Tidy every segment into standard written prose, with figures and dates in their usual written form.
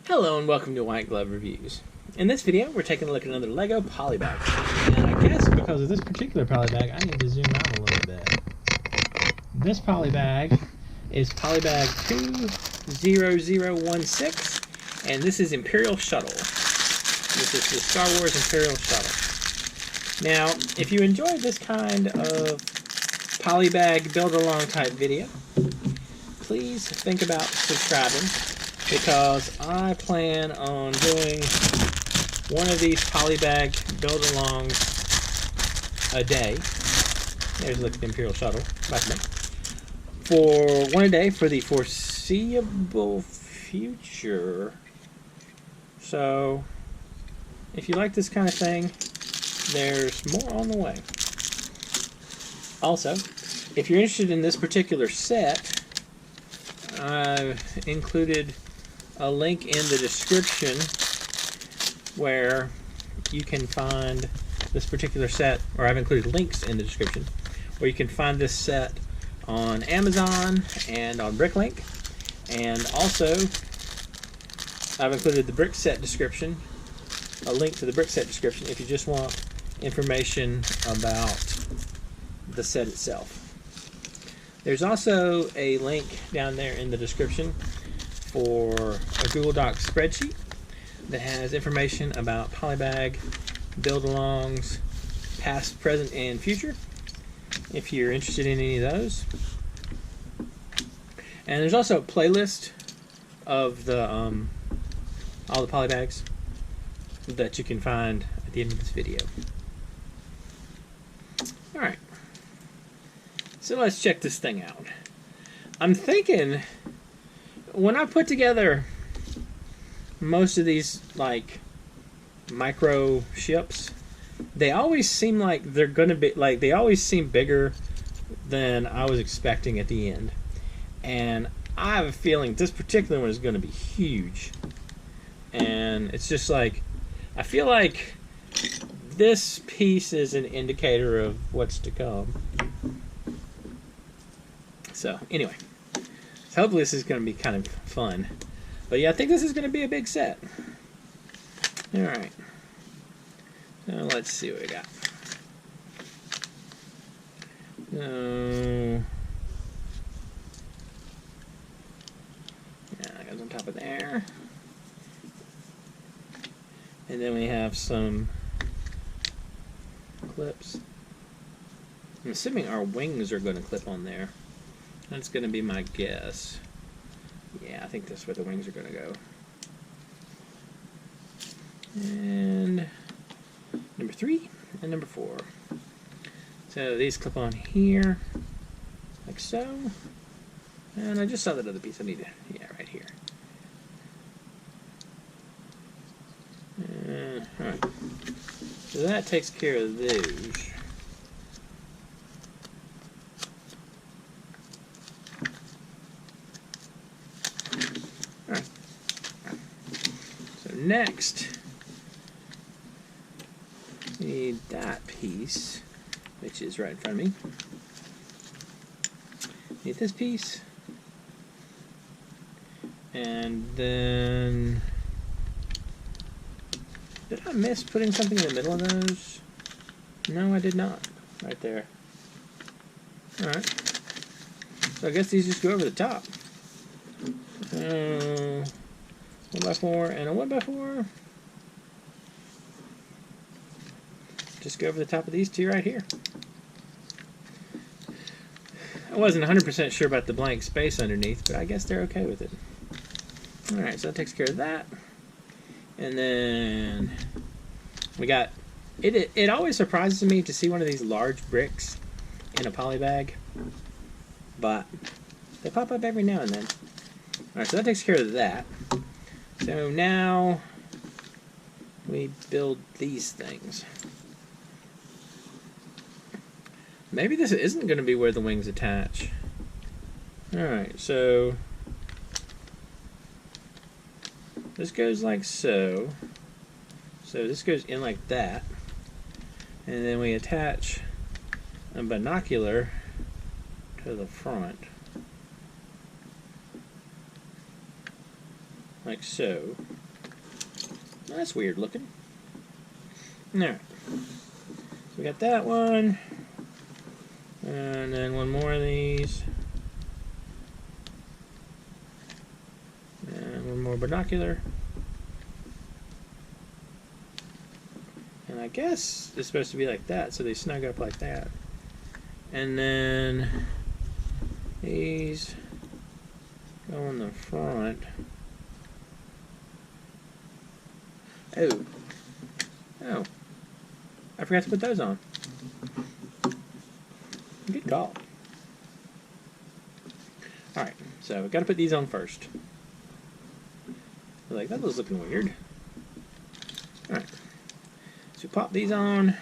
Hello and welcome to White Glove Reviews. In this video, we're taking a look at another LEGO Polybag. And I guess because of this particular Polybag, I need to zoom out a little bit. This Polybag is Polybag 20016, and this is Imperial Shuttle. This is the Star Wars Imperial Shuttle. Now, if you enjoyed this kind of Polybag build-along type video, please think about subscribing, because I plan on doing one of these Polybag build-alongs a day. There's a look at the Imperial Shuttle, by me. For one a day for the foreseeable future. So, if you like this kind of thing, there's more on the way. Also, if you're interested in this particular set, I've included a link in the description where you can find this particular set, or I've included links in the description where you can find this set on Amazon and on Bricklink, and also I've included the brick set description, a link to the brick set description if you just want information about the set itself. There's also a link down there in the description for a Google Docs spreadsheet that has information about Polybag, build-alongs, past, present, and future, if you're interested in any of those. And there's also a playlist of the all the Polybags that you can find at the end of this video. Alright, so let's check this thing out. I'm thinking, when I put together most of these like micro ships, they always seem like they're gonna be like, they always seem bigger than I was expecting at the end, and I have a feeling this particular one is going to be huge. And it's just like, I feel like this piece is an indicator of what's to come. So anyway, so hopefully this is going to be kind of fun. But yeah, I think this is going to be a big set. Alright. So let's see what we got. Yeah, that goes on top of there. And then we have some clips. I'm assuming our wings are going to clip on there. That's going to be my guess. Yeah, I think that's where the wings are going to go. And number 3 and number 4. So these clip on here, like so. And I just saw that other piece I need to, yeah, right here. Alright. So that takes care of those. Alright. So next, we need that piece, which is right in front of me. Need this piece. And then, did I miss putting something in the middle of those? No, I did not. Right there. Alright. So I guess these just go over the top. 1x4 and a 1x4. Just go over the top of these two right here. I wasn't 100% sure about the blank space underneath, but I guess they're okay with it. Alright, so that takes care of that. And then we got, it always surprises me to see one of these large bricks in a Polybag, but they pop up every now and then. Alright, so that takes care of that. So now we build these things. Maybe this isn't going to be where the wings attach. Alright, so this goes like so. So this goes in like that. And then we attach a binocular to the front. like so. That's weird looking. Alright. So we got that one. And then one more of these. And one more binocular. And I guess it's supposed to be like that, so they snug up like that. And then these go in the front. Oh. Oh. I forgot to put those on. Good call. Alright, so we've got to put these on first. Like, that was looking weird. Alright. So pop these on.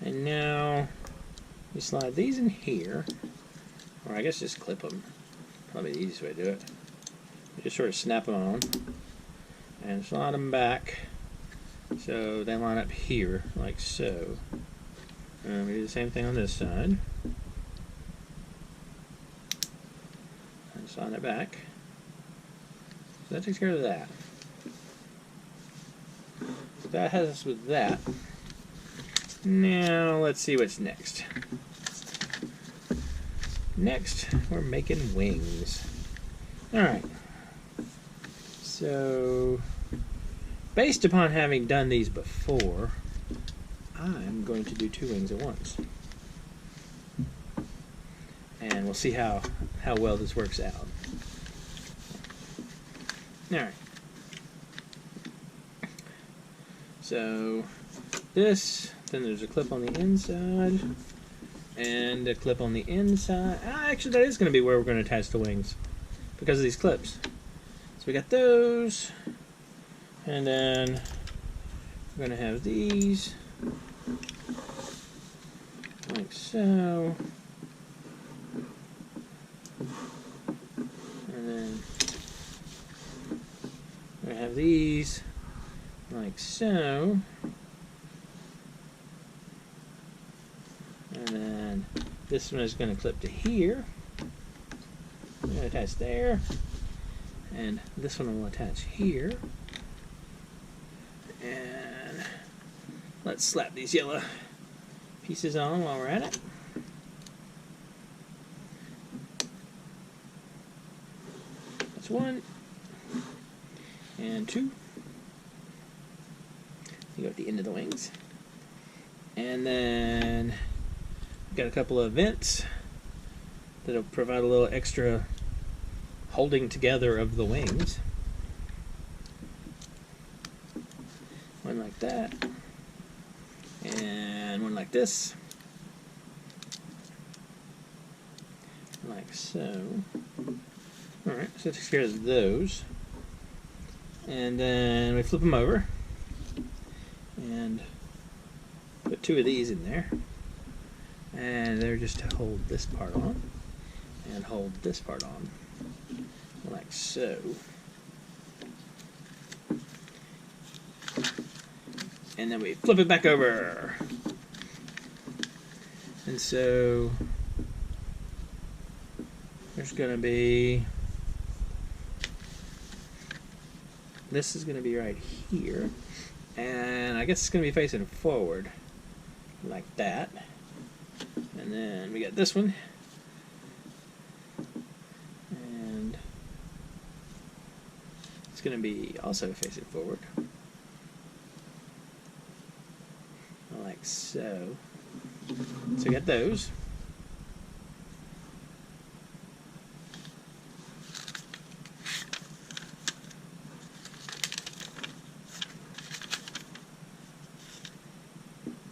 And now we slide these in here. Or I guess just clip them. Probably the easiest way to do it. You just sort of snap them on. And slide them back. So they line up here, like so. And we do the same thing on this side. And slide it back. So that takes care of that. So that has us with that. Now let's see what's next. Next, we're making wings. Alright. So, based upon having done these before, I'm going to do 2 wings at once. And we'll see how well this works out. Alright. So, this, then there's a clip on the inside, and a clip on the inside. Actually, that is going to be where we're going to attach the wings, because of these clips. So we got those, and then we're going to have these, like so, and then we're going to have these, like so, and then this one is going to clip to here. I'm going to attach there, and this one will attach here. And let's slap these yellow pieces on while we're at it. That's 1 and 2. You go at the end of the wings. And then we've got a couple of vents that'll provide a little extra holding together of the wings. One like that. And one like this. Like so. Alright, so that takes care of those. And then we flip them over. And put 2 of these in there. And they're just to hold this part on. And hold this part on. Like so. And then we flip it back over. And so there's going to be, this is going to be right here. And I guess it's going to be facing forward. Like that. And then we got this one. And it's going to be also facing forward. Like so. So we got those.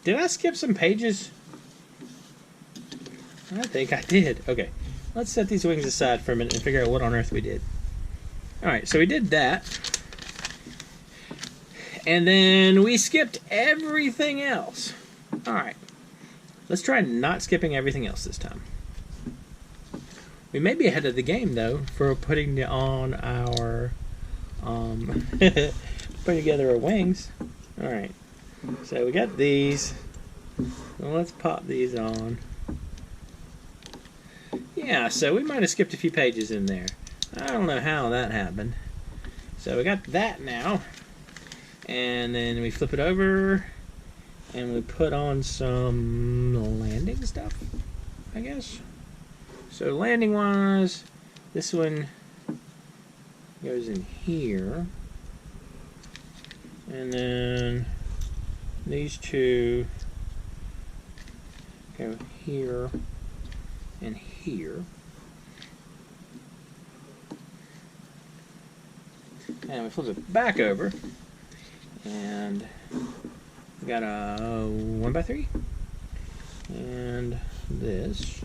Did I skip some pages? I think I did. Okay. Let's set these wings aside for a minute and figure out what on earth we did. Alright, so we did that. And then we skipped everything else. Alright. Let's try not skipping everything else this time. We may be ahead of the game, though, for putting on our... putting together our wings. Alright. So we got these. So let's pop these on. Yeah, so we might have skipped a few pages in there. I don't know how that happened. So we got that now. And then we flip it over and we put on some landing stuff, I guess. So landing wise, this one goes in here. And then these two go here and here. And we flip it back over. And we got a 1x3. And this.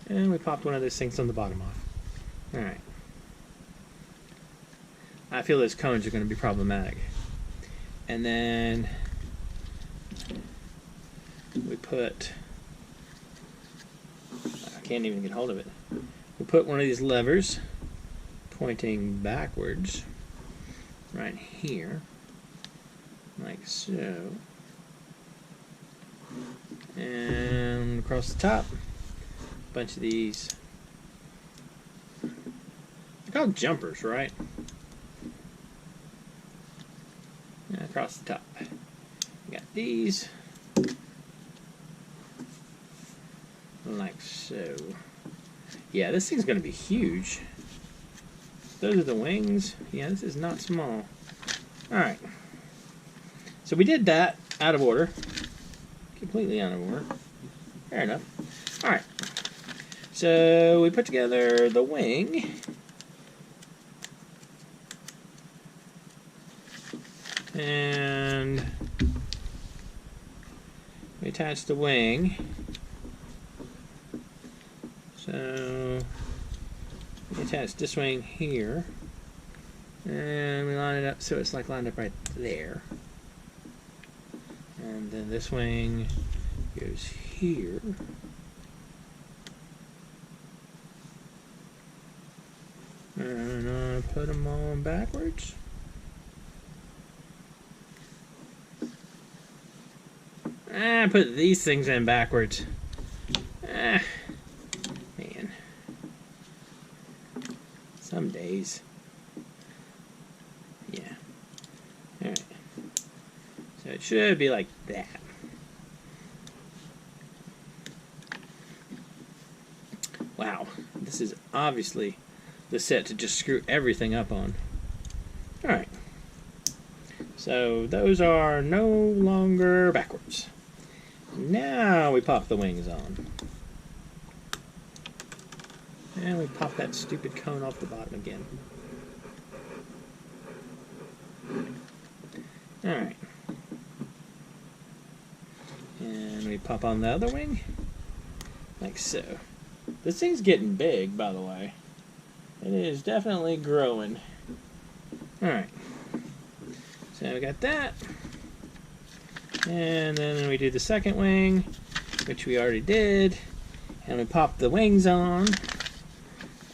And we popped one of those things on the bottom off. Alright. I feel those cones are going to be problematic. And then we put, I can't even get hold of it. We put one of these levers pointing backwards right here, like so. And across the top, a bunch of these. They're called jumpers, right? And across the top. We got these. Like so. Yeah, this thing's going to be huge. Those are the wings. Yeah, this is not small. Alright. So we did that out of order. Completely out of order. Fair enough. Alright. So we put together the wing. And we attach the wing. So we attach this wing here. And we line it up so it's like lined up right there. And then this wing goes here. And I put them on backwards. I put these things in backwards. Man. Some days. Yeah. Alright. So it should be like that. Wow. This is obviously the set to just screw everything up on. Alright. So those are no longer backwards. Now we pop the wings on. And we pop that stupid cone off the bottom again. Alright. And we pop on the other wing. Like so. This thing's getting big, by the way. It is definitely growing. Alright. So we got that. And then we do the second wing, which we already did. And we pop the wings on.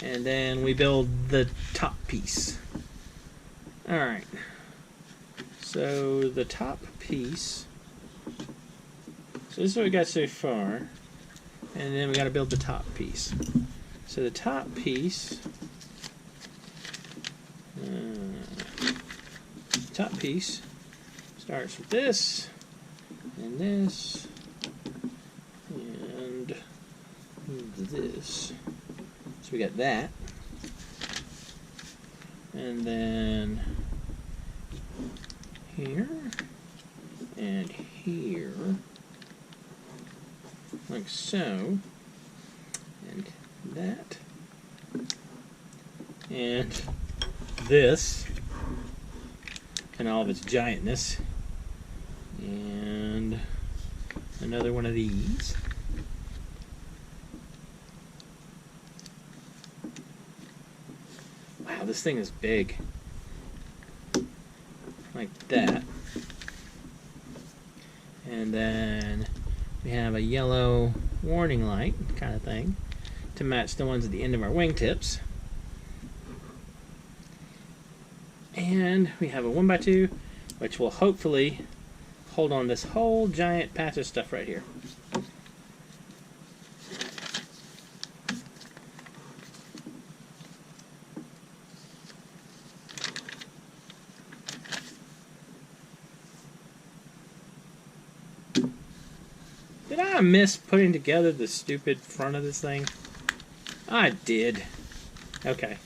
And then we build the top piece. Alright. So the top piece. So this is what we got so far. And then we got to build the top piece. So the top piece. Top piece starts with this. And this. And this. So we got that. And then here and here, like so, and that, and this, and all of its giantness, and another one of these. Wow, this thing is big. Like that. And then we have a yellow warning light kind of thing to match the ones at the end of our wingtips. And we have a 1x2, which will hopefully hold on this whole giant patch of stuff right here. Did I miss putting together the stupid front of this thing? I did. Okay.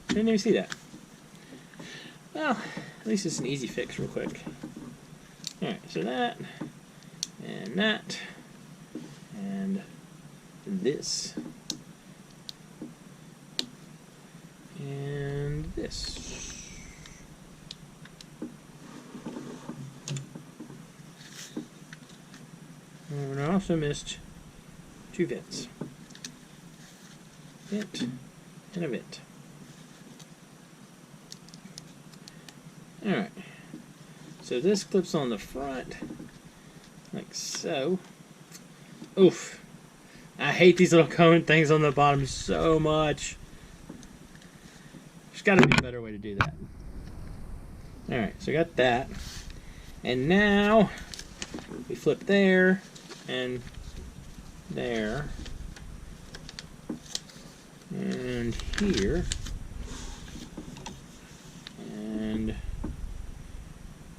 Didn't even see that. Well, at least it's an easy fix real quick. Alright, so that, and this, and this. And I also missed 2 vents. Vent and a vent. Alright. So this clips on the front, like so. Oof. I hate these little cone things on the bottom so much. There's got to be a better way to do that. Alright, so I got that. And now we flip there and there and here and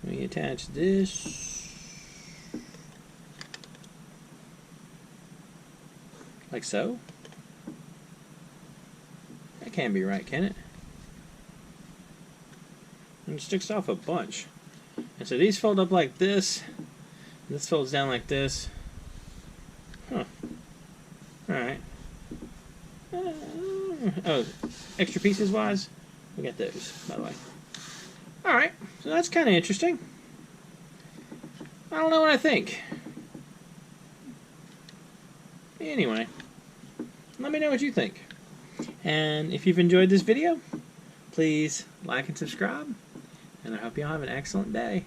we attach this like so. That can't be right, can it? And it sticks off a bunch. And so these fold up like this. This folds down like this. Huh. Alright. Oh, extra pieces wise, we got those, by the way. Alright, so that's kind of interesting. I don't know what I think. Anyway, let me know what you think. And if you've enjoyed this video, please like and subscribe. And I hope you all have an excellent day.